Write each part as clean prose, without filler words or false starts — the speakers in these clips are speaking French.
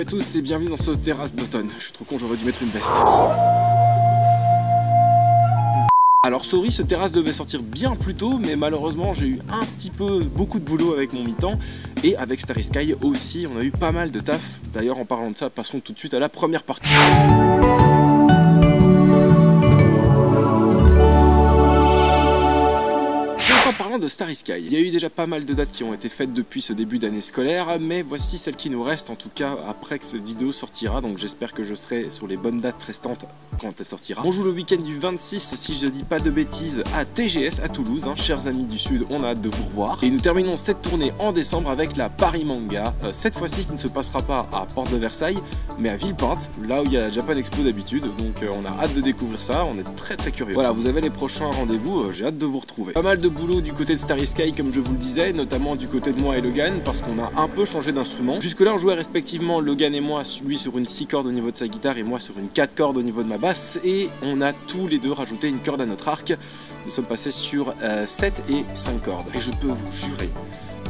à tous et bienvenue dans ce terrasse d'automne. Je suis trop con, j'aurais dû mettre une veste. Alors sorry, ce terrasse devait sortir bien plus tôt, mais malheureusement j'ai eu beaucoup de boulot avec mon mi-temps. Et avec Starry Sky aussi, on a eu pas mal de taf. D'ailleurs en parlant de ça, passons tout de suite à la première partie. En parlant de Starry Sky, il y a eu déjà pas mal de dates qui ont été faites depuis ce début d'année scolaire, mais voici celle qui nous reste, en tout cas après que cette vidéo sortira, donc j'espère que je serai sur les bonnes dates restantes quand elle sortira. On joue le week-end du 26, si je dis pas de bêtises, à TGS à Toulouse, chers amis du Sud, on a hâte de vous revoir. Et nous terminons cette tournée en décembre avec la Paris Manga, cette fois-ci qui ne se passera pas à Porte de Versailles, mais à Villepinte, là où il y a Japan Expo d'habitude, donc on a hâte de découvrir ça, on est très curieux. Voilà, vous avez les prochains rendez-vous, j'ai hâte de vous retrouver. Pas mal de boulot du côté de Starry Sky comme je vous le disais, notamment du côté de moi et Logan parce qu'on a un peu changé d'instrument. Jusque là on jouait respectivement Logan et moi, lui sur une 6 cordes au niveau de sa guitare et moi sur une 4 cordes au niveau de ma basse, et on a tous les deux rajouté une corde à notre arc. Nous sommes passés sur 7 et 5 cordes et je peux vous jurer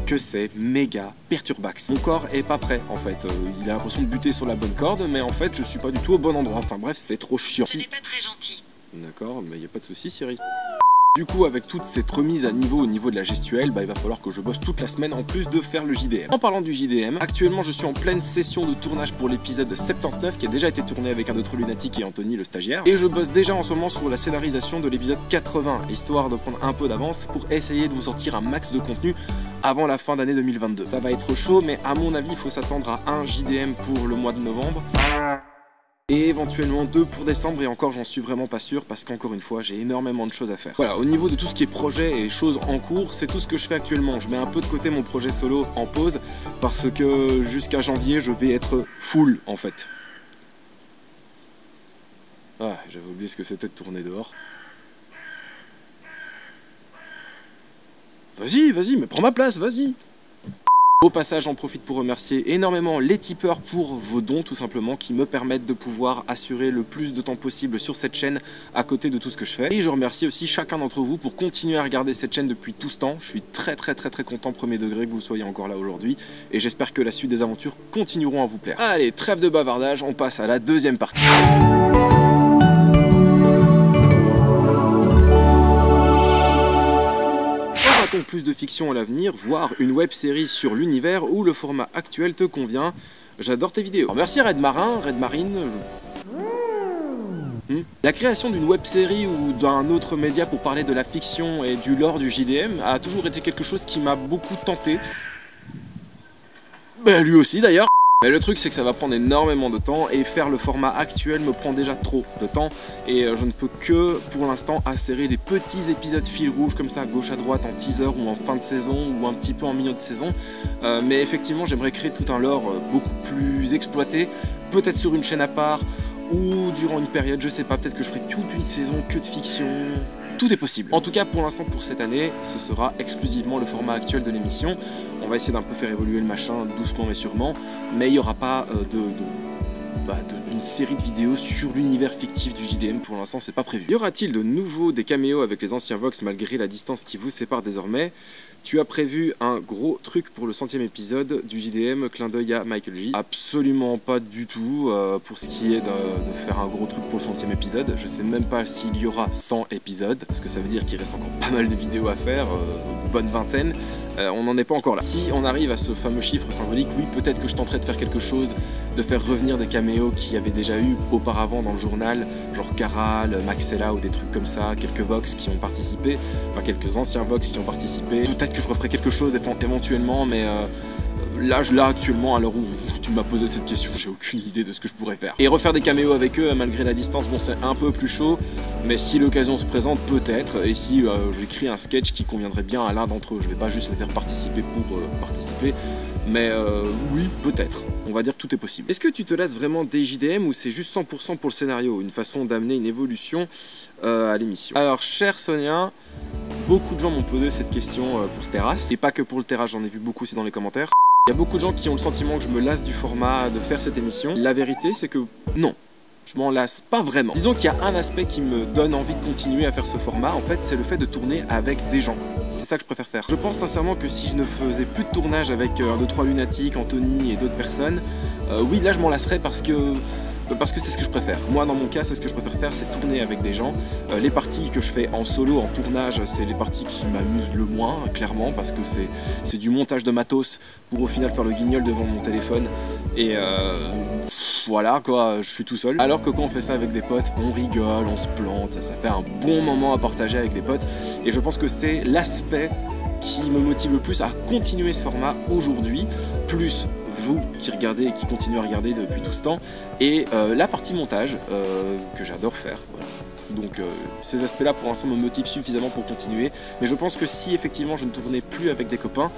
que c'est méga perturbax. Mon corps est pas prêt en fait, il a l'impression de buter sur la bonne corde mais en fait je suis pas du tout au bon endroit, enfin bref c'est trop chiant. Ce n'est pas très gentil. D'accord, mais y a pas de souci Siri. Du coup, avec toute cette remise à niveau au niveau de la gestuelle, il va falloir que je bosse toute la semaine en plus de faire le JDM. En parlant du JDM, actuellement je suis en pleine session de tournage pour l'épisode 79 qui a déjà été tourné avec un autre lunatique et Anthony le stagiaire. Et je bosse déjà en ce moment sur la scénarisation de l'épisode 80, histoire de prendre un peu d'avance pour essayer de vous sortir un max de contenu avant la fin d'année 2022. Ça va être chaud, mais à mon avis, il faut s'attendre à un JDM pour le mois de novembre. Et éventuellement 2 pour décembre, et encore j'en suis vraiment pas sûr parce qu'encore une fois j'ai énormément de choses à faire. Voilà, au niveau de tout ce qui est projet et choses en cours, c'est tout ce que je fais actuellement. Je mets un peu de côté mon projet solo en pause parce que jusqu'à janvier je vais être full en fait. Ah, j'avais oublié ce que c'était de tourner dehors. Vas-y, mais prends ma place, vas-y. Au passage, j'en profite pour remercier énormément les tipeurs pour vos dons, tout simplement, qui me permettent de pouvoir assurer le plus de temps possible sur cette chaîne à côté de tout ce que je fais. Et je remercie aussi chacun d'entre vous pour continuer à regarder cette chaîne depuis tout ce temps. Je suis très content, premier degré, que vous soyez encore là aujourd'hui. Et j'espère que la suite des aventures continueront à vous plaire. Allez, trêve de bavardage, on passe à la deuxième partie. Plus de fiction à l'avenir, voire une web série sur l'univers où le format actuel te convient. J'adore tes vidéos. Alors merci Red Marine. La création d'une web série ou d'un autre média pour parler de la fiction et du lore du JDM a toujours été quelque chose qui m'a beaucoup tenté. Lui aussi d'ailleurs. Mais le truc c'est que ça va prendre énormément de temps et faire le format actuel me prend déjà trop de temps et je ne peux que pour l'instant insérer des petits épisodes fil rouge comme ça à gauche à droite en teaser ou en fin de saison ou un petit peu en milieu de saison, mais effectivement j'aimerais créer tout un lore beaucoup plus exploité, peut-être sur une chaîne à part ou durant une période, je sais pas, peut-être que je ferai toute une saison que de fiction. Tout est possible. En tout cas, pour l'instant, pour cette année, ce sera exclusivement le format actuel de l'émission. On va essayer d'un peu faire évoluer le machin doucement mais sûrement, mais il n'y aura pas d'une série de vidéos sur l'univers fictif du JDM, pour l'instant c'est pas prévu. Y aura-t-il de nouveau des caméos avec les anciens Vox malgré la distance qui vous sépare désormais? Tu as prévu un gros truc pour le 100e épisode du JDM, clin d'œil à Michael J. Absolument pas du tout, pour ce qui est de faire un gros truc pour le 100e épisode. Je sais même pas s'il y aura 100 épisodes, parce que ça veut dire qu'il reste encore pas mal de vidéos à faire, une bonne vingtaine. On n'en est pas encore là. Si on arrive à ce fameux chiffre symbolique, oui, peut-être que je tenterai de faire quelque chose, de faire revenir des caméos qui avaient déjà eu auparavant dans le journal, genre Caral, Maxella ou des trucs comme ça, quelques Vox qui ont participé, enfin quelques anciens Vox qui ont participé. Peut-être que je referai quelque chose éventuellement, mais là actuellement, à l'heure où tu m'as posé cette question, j'ai aucune idée de ce que je pourrais faire. Et refaire des caméos avec eux, malgré la distance, bon c'est un peu plus chaud, mais si l'occasion se présente, peut-être, et si j'écris un sketch qui conviendrait bien à l'un d'entre eux, je vais pas juste les faire participer pour participer, mais oui, peut-être. On va dire que tout est possible. Est-ce que tu te lasses vraiment des JDM ou c'est juste 100% pour le scénario, une façon d'amener une évolution à l'émission? Alors, chère Sonia, beaucoup de gens m'ont posé cette question pour ce terrasse, et pas que pour le terrasse, j'en ai vu beaucoup aussi dans les commentaires. Il y a beaucoup de gens qui ont le sentiment que je me lasse du format de faire cette émission. La vérité, c'est que non. je m'en lasse pas vraiment. Disons qu'il y a un aspect qui me donne envie de continuer à faire ce format, en fait, c'est le fait de tourner avec des gens. C'est ça que je préfère faire. Je pense sincèrement que si je ne faisais plus de tournage avec 2-3 lunatiques, Anthony et d'autres personnes, oui, là je m'en lasserais parce que c'est ce que je préfère. Moi, dans mon cas, c'est ce que je préfère faire, c'est tourner avec des gens. Les parties que je fais en solo, en tournage, c'est les parties qui m'amusent le moins, clairement, parce que c'est du montage de matos pour au final faire le guignol devant mon téléphone. Et voilà, quoi, je suis tout seul. Alors que quand on fait ça avec des potes, on rigole, on se plante, ça fait un bon moment à partager avec des potes. Et je pense que c'est l'aspect qui me motive le plus à continuer ce format aujourd'hui, plus vous qui regardez et qui continuez à regarder depuis tout ce temps, et la partie montage que j'adore faire. Voilà. Donc ces aspects-là pour l'instant me motivent suffisamment pour continuer, mais je pense que si effectivement je ne tournais plus avec des copains,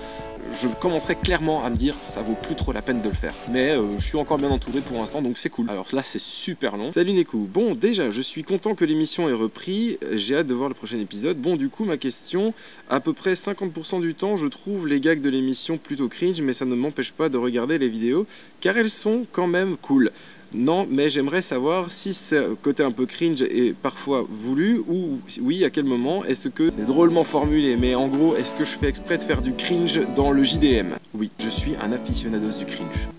je commencerai clairement à me dire que ça vaut plus trop la peine de le faire. Mais je suis encore bien entouré pour l'instant, donc c'est cool. Alors là c'est super long. Salut Nekou. Bon, déjà je suis content que l'émission ait repris, j'ai hâte de voir le prochain épisode. Bon, du coup ma question, à peu près 50% du temps je trouve les gags de l'émission plutôt cringe, mais ça ne m'empêche pas de regarder les vidéos car elles sont quand même cool. Non, mais j'aimerais savoir si ce côté un peu cringe est parfois voulu, ou oui, à quel moment. Est-ce que c'est drôlement formulé, mais en gros, est-ce que je fais exprès de faire du cringe dans le JDM? Oui, je suis un aficionados du cringe.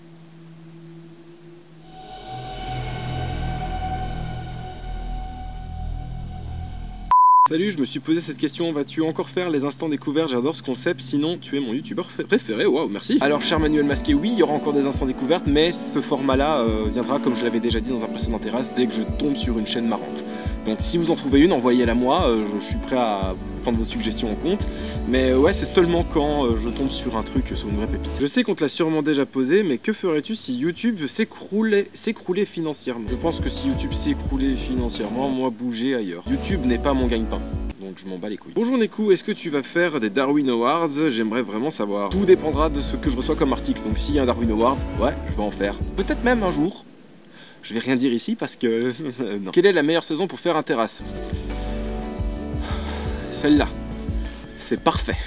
Salut, je me suis posé cette question, vas-tu encore faire les instants découverts? J'adore ce concept, sinon tu es mon youtubeur préféré. Waouh, merci. Alors cher Manuel Masqué, oui, il y aura encore des instants découvertes, mais ce format-là viendra, comme je l'avais déjà dit dans un précédent terrasse, dès que je tombe sur une chaîne marrante. Donc si vous en trouvez une, envoyez-la moi, je suis prêt à prendre vos suggestions en compte. Mais ouais, c'est seulement quand je tombe sur un truc, sur une vraie pépite. Je sais qu'on te l'a sûrement déjà posé, mais que ferais-tu si YouTube s'écroulait financièrement? Je pense que si YouTube s'écroulait financièrement, moi bouger ailleurs. YouTube n'est pas mon gagne-pain. Donc je m'en bats les couilles. Bonjour Nekou, est-ce que tu vas faire des Darwin Awards? J'aimerais vraiment savoir. Tout dépendra de ce que je reçois comme article. Donc s'il y a un Darwin Award, ouais, je vais en faire. Peut-être même un jour. Je vais rien dire ici parce que... non. Quelle est la meilleure saison pour faire un terrasse? Celle-là. C'est parfait.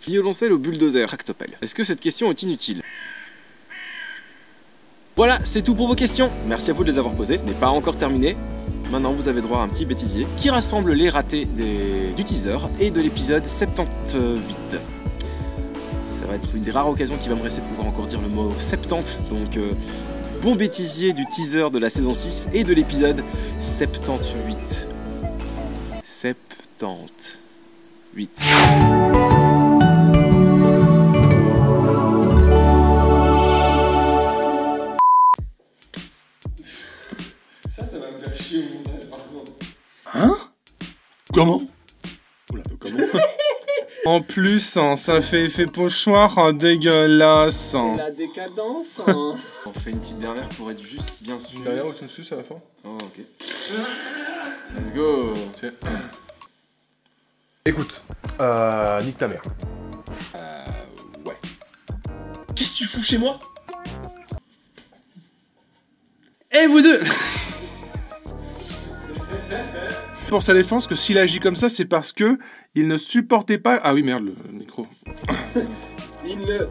Violoncelle au bulldozer, tractopelle. Est-ce que cette question est inutile? Voilà, c'est tout pour vos questions. Merci à vous de les avoir posées. Ce n'est pas encore terminé. Maintenant, vous avez droit à un petit bêtisier qui rassemble les ratés du teaser et de l'épisode 78. Ça va être une des rares occasions qui va me rester de pouvoir encore dire le mot 70. Donc, bon bêtisier du teaser de la saison 6 et de l'épisode 78. 78. Ça va me faire chier au montage par contre. Hein? Comment? Oula, comment? En plus, hein, ça fait effet pochoir, hein, dégueulasse. Hein. La décadence. Hein. On fait une petite dernière pour être juste bien sûr. Une dernière ou une suce à la fin? Oh, ok. Let's go. Écoute, nique ta mère. Ouais. Qu'est-ce que tu fous chez moi? Eh vous deux! Pour sa défense, que s'il agit comme ça, c'est parce que il ne supportait pas... Ah oui, merde, le micro. Il ne...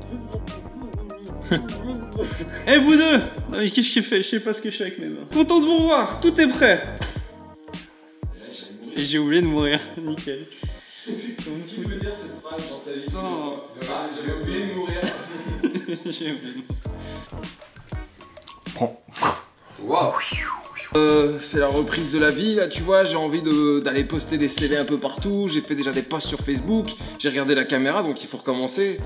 Eh vous deux! Non mais qu'est-ce que je fais? Je sais pas ce que je fais avec mes mains. Content de vous revoir, tout est prêt. Et j'ai oublié de mourir, nickel. Qui veut dire cette phrase dans ta vie? J'ai oublié de mourir. J'ai oublié. Prends. Waouh. C'est la reprise de la vie là, tu vois, j'ai envie d'aller poster des CV un peu partout, j'ai fait déjà des posts sur Facebook, j'ai regardé la caméra donc il faut recommencer.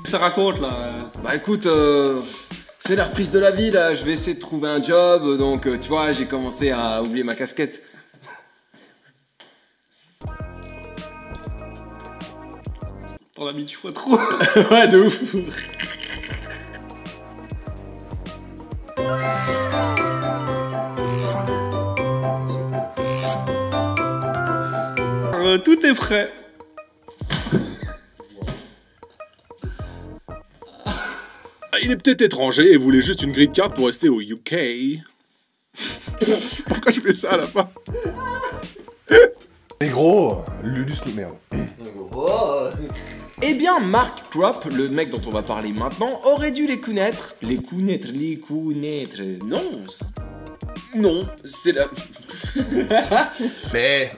Ça raconte là. Bah écoute, c'est la reprise de la vie là, je vais essayer de trouver un job, donc tu vois, j'ai commencé à oublier ma casquette. T'en as mis 10 fois trop. Ouais, de ouf. Tout est prêt. Il est peut-être étranger et voulait juste une green card pour rester au UK. Pourquoi je fais ça à la fin? Mais gros, Ludus, merde. Oh. Eh bien, Mark Crop, le mec dont on va parler maintenant, aurait dû les connaître. Les connaître. Non. Non, c'est la... Mais...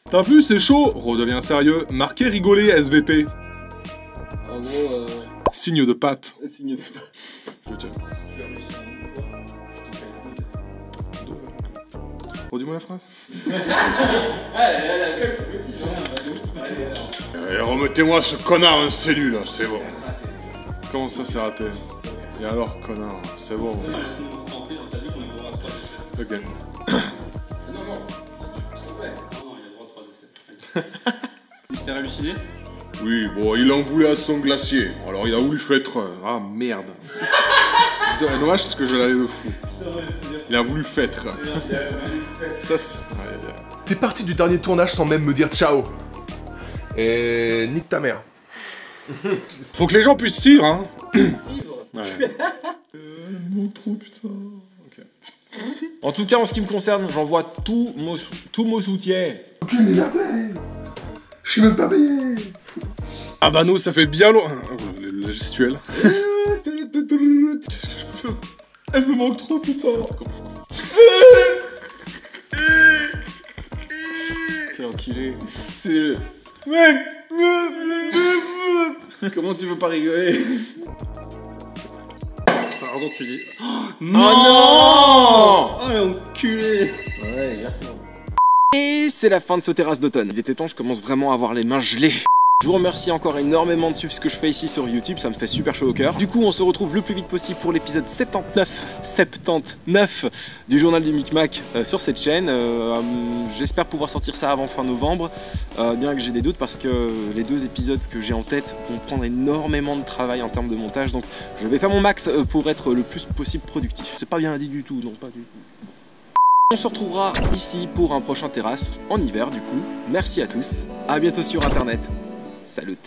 T'as vu, c'est chaud. Redevient sérieux. Marqué rigoler SVP. En gros, Signe de patte. signe de pas. Je tiens. Si tu as réussi une fois, je te paye deux. Redis-moi la phrase. L'alcool c'est petit, allez, alors. Remettez-moi ce connard en cellule, c'est bon. Comment ça, c'est raté? Et alors, connard, c'est bon. Ok. Non, si tu te trompais. Non, il y a droit 3 de 7. Mystère halluciné. Oui, bon, il en voulait à son glacier. Alors il a voulu faire... Ah merde. Dommage parce que je l'avais de fou. Il a voulu fêtre. Ça c'est... T'es parti du dernier tournage sans même me dire ciao. Et nique ta mère. Faut que les gens puissent suivre, hein. Ouais. En tout cas, en ce qui me concerne, j'envoie tout mon soutien. Ok, mais merde. Je suis même pas payé. Ah bah nous, ça fait bien loin. La gestuelle. Qu'est-ce que je peux faire? Elle me manque trop, putain. Quel enculé. C'est le... Mec. Comment tu veux pas rigoler? Pardon, tu dis... Non. Oh l'enculé. Ouais, j'y retourne. Et c'est la fin de ce terrasse d'automne. Il était temps, je commence vraiment à avoir les mains gelées. Je vous remercie encore énormément de suivre ce que je fais ici sur YouTube, ça me fait super chaud au cœur. Du coup, on se retrouve le plus vite possible pour l'épisode 79 du journal du Micmac sur cette chaîne. J'espère pouvoir sortir ça avant fin novembre, bien que j'ai des doutes parce que les 2 épisodes que j'ai en tête vont prendre énormément de travail en termes de montage, donc je vais faire mon max pour être le plus possible productif. C'est pas bien dit du tout, non, pas du tout. On se retrouvera ici pour un prochain terrasse, en hiver du coup. Merci à tous, à bientôt sur internet. Salut.